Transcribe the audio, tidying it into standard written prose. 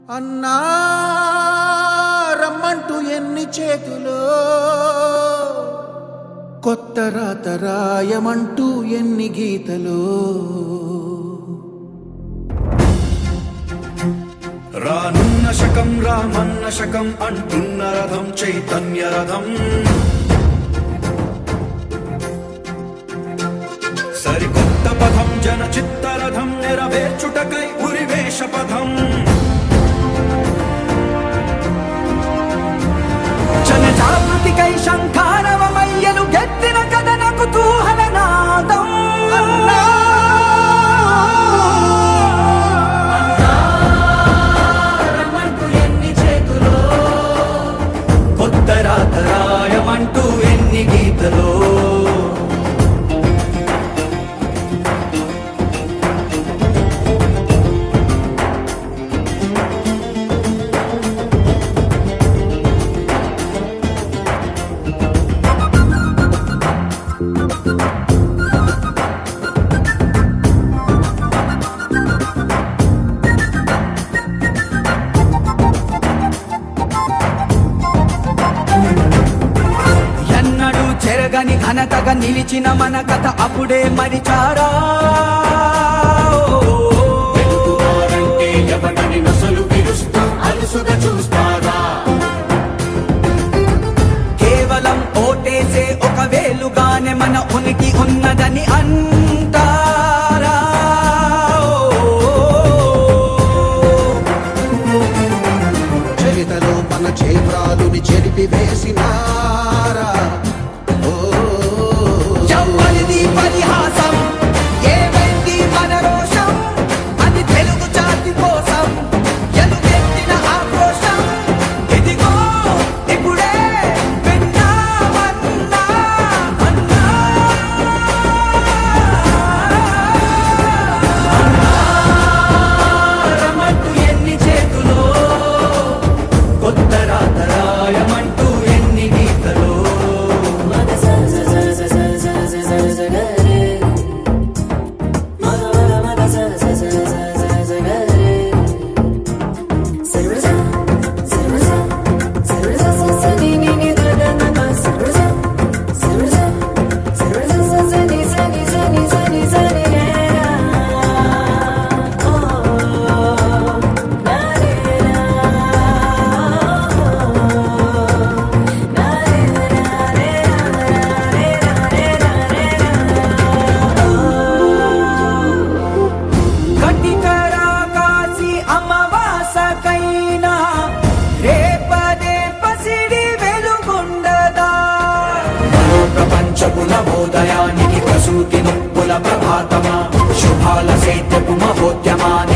అన్నా రమ్మంటూ ఎన్ని చేతులో కొత్త రాత రాయమంటూ ఎన్ని గీతలో రానున్న శకం రామన్న శకం అంటున్న రథం చైతన్య రథం సరికొత్త పథం జన చిత్తరథం నెరవేర్చుటకై ఉరివేష పథం జన జాగృతికై శంఖారవమయ్యలు గెత్తిన కథన కుతూహల నాదం ఎన్ని చేతులో కొత్త రాత రాయమంటూ ఎన్ని గీతలో చెరగని ఘనతగా నిలిచిన మన కథ అప్పుడే మరిచారా ఎవడని నసలు విరుస్తూ అలుసుగా చూస్తారా కేవలం ఓటేసే ఒక వేలుగానే మన ఉనికి ఉన్నదని అంటారా చరితలో మన చేబ్రాలుని చెరిపి వేసినారా ఎవరిది పరిహాసం ఏమైంది మన రోషం అది తెలుగు జాతి కోసం ఎలుగెత్తిన ఆక్రోశం ఇదిగో ఇప్పుడే విన్నామన్నా అన్నా రమంటూ ఎన్ని చేతులో కొత్త రాత రాయమంటూ ఎన్ని గీతలో నవోదయానికి ప్రసూతి నొప్పుల ప్రభాతమా శుభాల శైత్యపు మహోద్యమాన